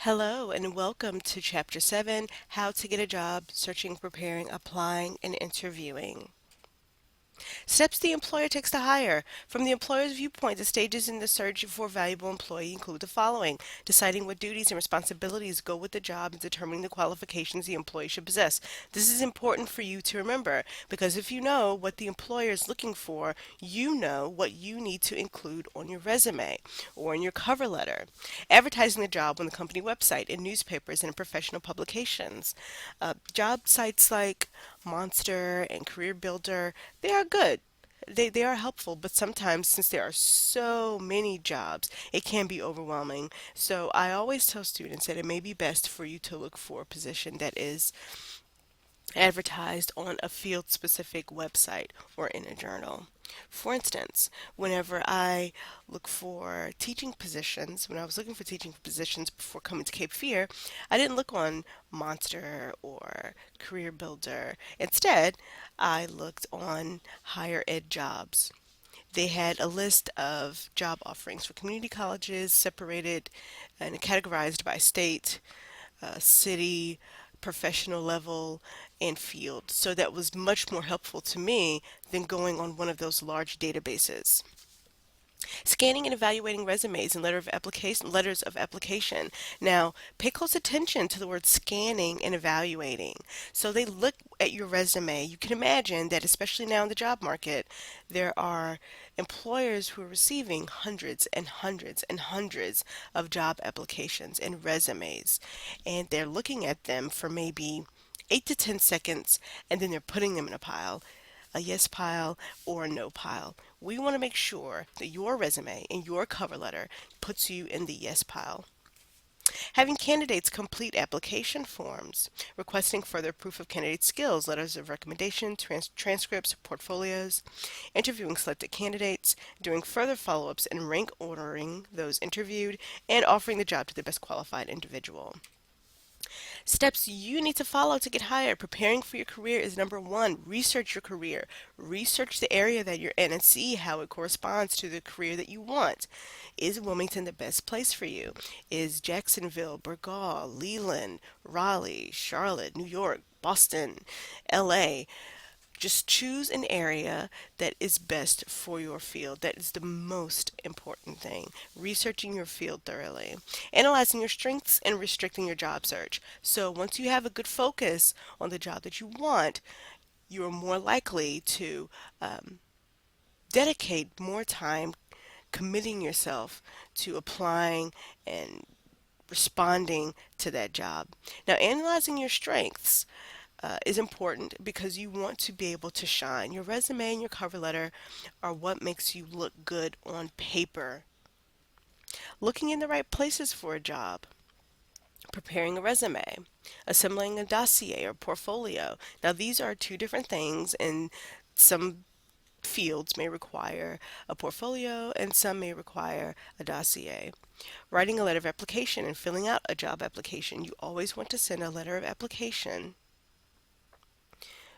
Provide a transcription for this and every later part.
Hello and welcome to Chapter 7, How to Get a Job, Searching, Preparing, Applying, and Interviewing. Steps the employer takes to hire. From the employer's viewpoint, the stages in the search for a valuable employee include the following: deciding what duties and responsibilities go with the job and determining the qualifications the employee should possess. This is important for you to remember because if you know what the employer is looking for, you know what you need to include on your resume or in your cover letter. Advertising the job on the company website, in newspapers, and in professional publications. Job sites like Monster and Career Builder, they are good. They are helpful, but sometimes since there are so many jobs, it can be overwhelming. So I always tell students that it may be best for you to look for a position that is advertised on a field specific website or in a journal. For instance, whenever I look for teaching positions, when I was looking for teaching positions before coming to Cape Fear, I didn't look on Monster or Career Builder. Instead, I looked on Higher Ed Jobs. They had a list of job offerings for community colleges separated and categorized by state, city, professional level, and field. So that was much more helpful to me than going on one of those large databases. Scanning and evaluating resumes and letters of application. Now, pay close attention to the word scanning and evaluating. So they look at your resume. You can imagine that, especially now in the job market, there are employers who are receiving hundreds and hundreds and hundreds of job applications and resumes, and they're looking at them for maybe 8 to 10 seconds, and then they're putting them in a yes pile or a no pile. We want to make sure that your resume and your cover letter puts you in the yes pile. Having candidates complete application forms, requesting further proof of candidate skills, letters of recommendation, transcripts, portfolios, interviewing selected candidates, doing further follow ups and rank ordering those interviewed, and offering the job to the best qualified individual. Steps you need to follow to get hired. Preparing for your career is number one. Research your career. Research the area that you're in and see how it corresponds to the career that you want. Is Wilmington the best place for you? Is Jacksonville, Burgaw, Leland, Raleigh, Charlotte, New York, Boston, LA? Just choose an area that is best for your field. That is the most important thing. Researching your field thoroughly, analyzing your strengths, and restricting your job search. So once you have a good focus on the job that you want, you're more likely to dedicate more time committing yourself to applying and responding to that job. Now, analyzing your strengths is important because you want to be able to shine. Your resume and your cover letter are what makes you look good on paper. Looking in the right places for a job, preparing a resume, assembling a dossier or portfolio. Now, these are two different things, and some fields may require a portfolio and some may require a dossier. Writing a letter of application and filling out a job application. You always want to send a letter of application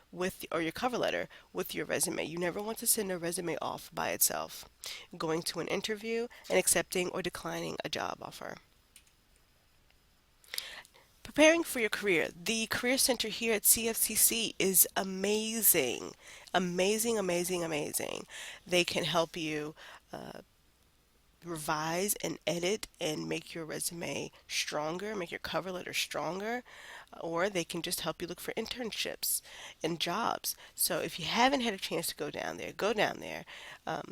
with or your cover letter with your resume. You never want to send a resume off by itself. Going to an interview and accepting or declining a job offer. Preparing for your career. The Career Center here at CFCC is amazing. Amazing, amazing, amazing. They can help you revise and edit and make your resume stronger, make your cover letter stronger, or they can just help you look for internships and jobs. So if you haven't had a chance to go down there, go down there.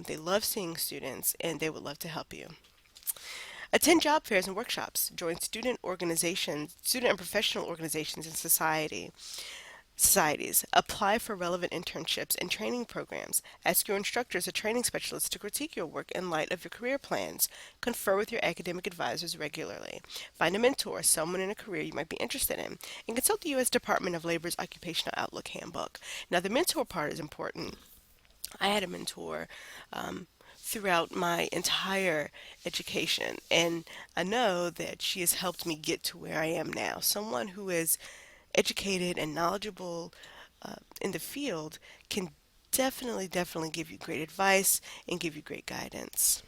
They love seeing students and they would love to help you. Attend job fairs and workshops. Join student organizations, student and professional organizations and societies. Apply for relevant internships and training programs. Ask your instructors or training specialists to critique your work in light of your career plans. Confer with your academic advisors regularly. Find a mentor, someone in a career you might be interested in, and consult the U.S. Department of Labor's Occupational Outlook Handbook. Now, the mentor part is important. I had a mentor throughout my entire education, and I know that she has helped me get to where I am now. Someone who is educated and knowledgeable in the field can definitely give you great advice and give you great guidance.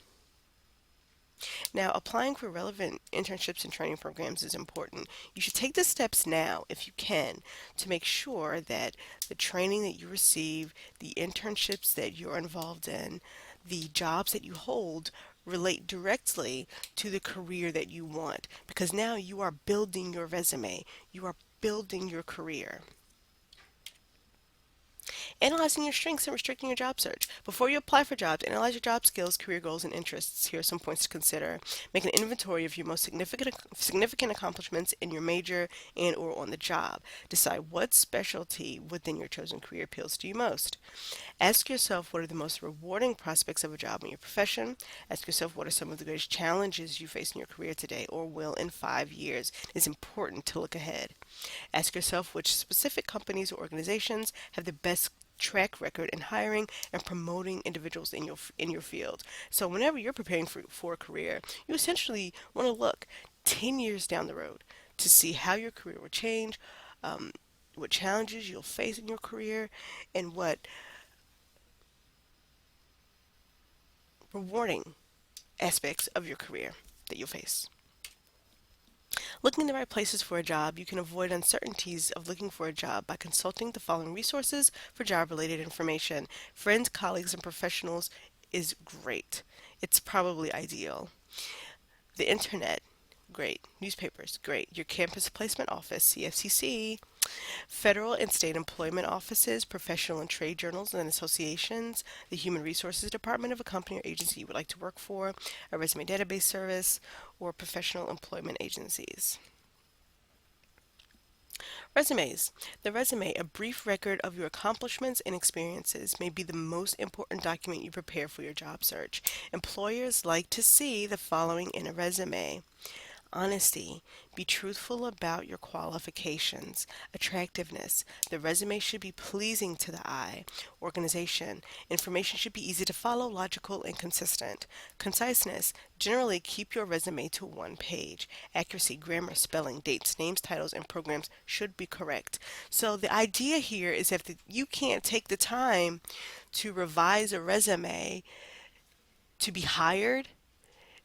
Now, applying for relevant internships and training programs is important. You should take the steps now, if you can, to make sure that the training that you receive, the internships that you're involved in, the jobs that you hold relate directly to the career that you want, because now you are building your resume, you are building your career. Analyzing your strengths and restricting your job search. Before you apply for jobs, analyze your job skills, career goals, and interests. Here are some points to consider. Make an inventory of your most significant accomplishments in your major and or on the job. Decide what specialty within your chosen career appeals to you most. Ask yourself what are the most rewarding prospects of a job in your profession. Ask yourself what are some of the greatest challenges you face in your career today or will in 5 years. It's important to look ahead. Ask yourself which specific companies or organizations have the best track record in hiring and promoting individuals in your field. So whenever you're preparing for a career, you essentially want to look 10 years down the road to see how your career will change, what challenges you'll face in your career, and what rewarding aspects of your career that you'll face. Looking in the right places for a job, you can avoid uncertainties of looking for a job by consulting the following resources for job related information. Friends, colleagues, and professionals is great. It's probably ideal. The internet, great. Newspapers, great. Your campus placement office, CFCC, federal and state employment offices, professional and trade journals and associations, the human resources department of a company or agency you would like to work for, a resume database service, or professional employment agencies. Resumes. The resume, a brief record of your accomplishments and experiences, may be the most important document you prepare for your job search. Employers like to see the following in a resume: honesty. Be truthful about your qualifications. Attractiveness. The resume should be pleasing to the eye. Organization. Information should be easy to follow, logical, and consistent. Conciseness. Generally, keep your resume to one page. Accuracy. Grammar, spelling, dates, names, titles, and programs should be correct. So the idea here is if you can't take the time to revise a resume to be hired,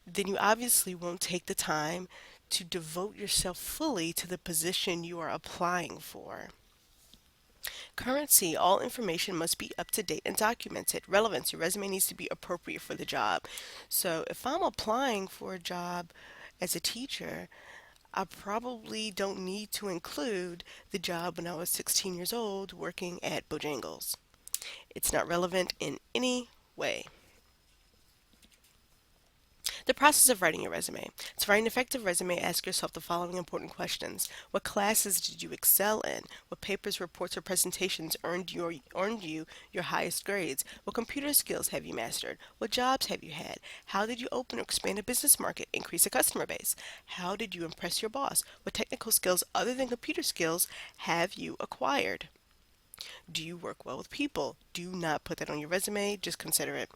then you obviously won't take the time to devote yourself fully to the position you are applying for. Currency, all information must be up to date and documented. Relevance, your resume needs to be appropriate for the job. So if I'm applying for a job as a teacher, I probably don't need to include the job when I was 16 years old working at Bojangles. It's not relevant in any way. The process of writing your resume. To write an effective resume, ask yourself the following important questions. What classes did you excel in? What papers, reports, or presentations earned you your highest grades? What computer skills have you mastered? What jobs have you had? How did you open or expand a business market, increase a customer base? How did you impress your boss? What technical skills other than computer skills have you acquired? Do you work well with people? Do not put that on your resume, just consider it.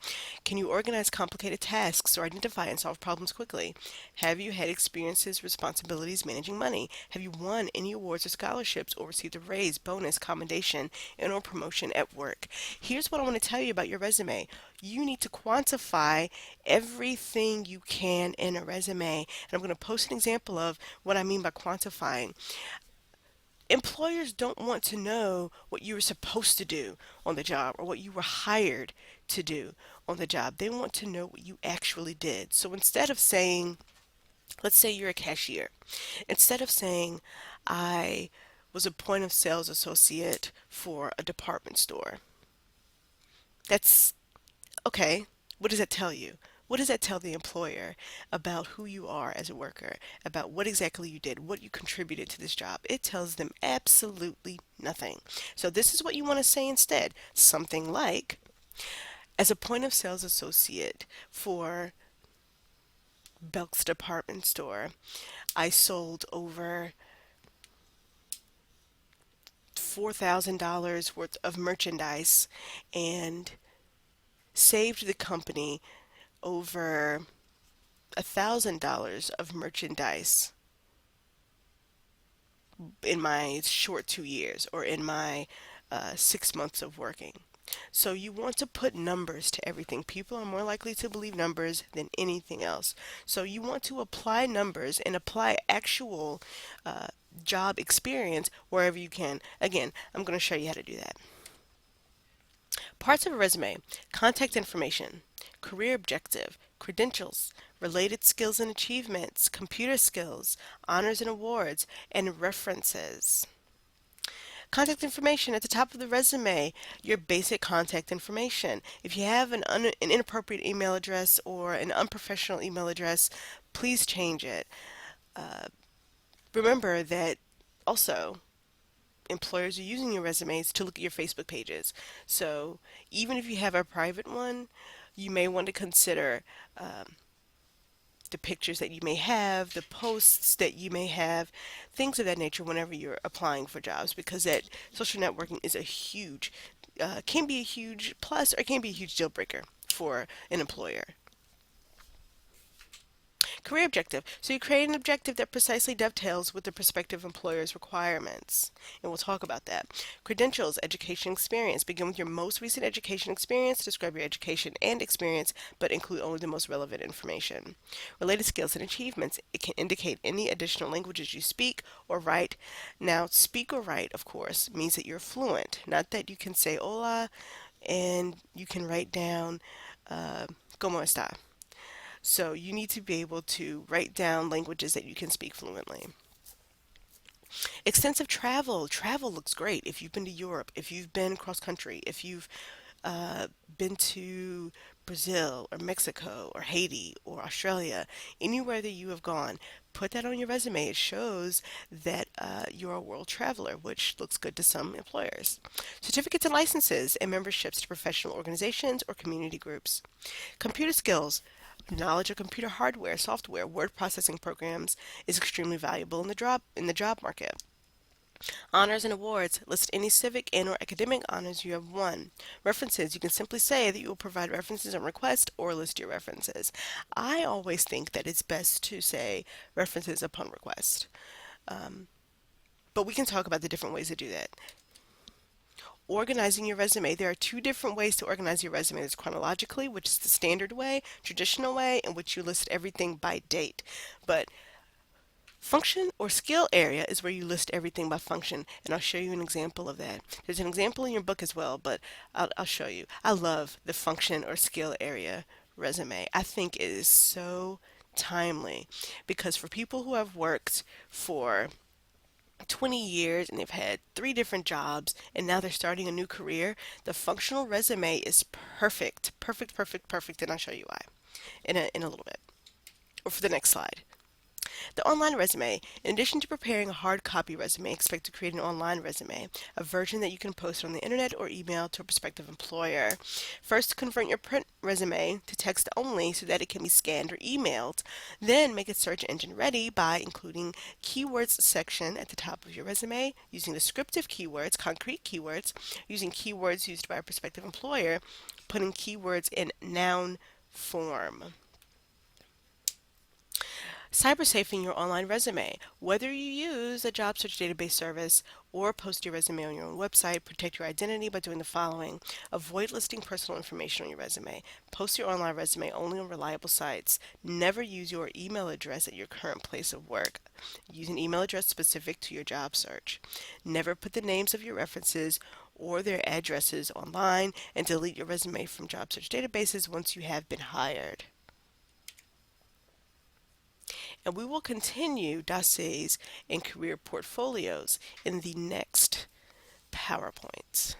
Can you organize complicated tasks or identify and solve problems quickly? Have you had experiences, responsibilities managing money? Have you won any awards or scholarships or received a raise, bonus, commendation, and or promotion at work? Here's what I want to tell you about your resume. You need to quantify everything you can in a resume. And I'm going to post an example of what I mean by quantifying. Employers don't want to know what you were supposed to do on the job or what you were hired to do on the job. They want to know what you actually did. So instead of saying, let's say you're a cashier, instead of saying, I was a point of sales associate for a department store, that's okay. What does that tell you? What does that tell the employer about who you are as a worker, about what exactly you did, what you contributed to this job? It tells them absolutely nothing. So this is what you want to say instead. Something like, as a point of sales associate for Belk's department store, I sold over $4,000 worth of merchandise and saved the company over $1,000 of merchandise in my short 2 years or in my 6 months of working. So you want to put numbers to everything. People are more likely to believe numbers than anything else. So you want to apply numbers and apply actual uh, job experience wherever you can. Again, I'm going to show you how to do that. Parts of a resume: contact information, career objective, credentials, related skills and achievements, computer skills, honors and awards, and references. Contact information at the top of the resume, your basic contact information. If you have an inappropriate email address or an unprofessional email address, please change it. Remember that also employers are using your resumes to look at your Facebook pages. So even if you have a private one, you may want to consider the pictures that you may have, the posts that you may have, things of that nature whenever you're applying for jobs, because that social networking is a huge, can be a huge plus or can be a huge deal breaker for an employer. Career objective. So you create an objective that precisely dovetails with the prospective employer's requirements. And we'll talk about that. Credentials, education experience. Begin with your most recent education experience. Describe your education and experience, but include only the most relevant information. Related skills and achievements. It can indicate any additional languages you speak or write. Now, speak or write, of course, means that you're fluent, not that you can say hola and you can write down como está. So you need to be able to write down languages that you can speak fluently. Extensive travel. Travel looks great. If you've been to Europe, if you've been cross country, if you've been to Brazil or Mexico or Haiti or Australia, anywhere that you have gone, put that on your resume. It shows that you're a world traveler, which looks good to some employers. Certificates and licenses and memberships to professional organizations or community groups. Computer skills. Knowledge of computer hardware, software, word processing programs is extremely valuable in the job market. Honors and awards. List any civic and or academic honors you have won. References. You can simply say that you will provide references on request or list your references. I always think that it's best to say references upon request. But we can talk about the different ways to do that. Organizing your resume. There are two different ways to organize your resume. There's chronologically, which is the standard way, traditional way, in which you list everything by date. But function or skill area is where you list everything by function, and I'll show you an example of that. There's an example in your book as well, but I'll show you. I love the function or skill area resume. I think it is so timely because for people who have worked for 20 years and they've had three different jobs and now they're starting a new career, the functional resume is perfect. Perfect, perfect, perfect. And I'll show you why in a little bit. Or for the next slide. The online resume. In addition to preparing a hard copy resume, expect to create an online resume, a version that you can post on the internet or email to a prospective employer. First, convert your print resume to text only so that it can be scanned or emailed. Then, make it search engine ready by including keywords section at the top of your resume, using descriptive keywords, concrete keywords, using keywords used by a prospective employer, putting keywords in noun form. Cybersafing your online resume. Whether you use a job search database service or post your resume on your own website, protect your identity by doing the following. Avoid listing personal information on your resume. Post your online resume only on reliable sites. Never use your email address at your current place of work. Use an email address specific to your job search. Never put the names of your references or their addresses online, and delete your resume from job search databases once you have been hired. And we will continue dossiers and career portfolios in the next PowerPoint.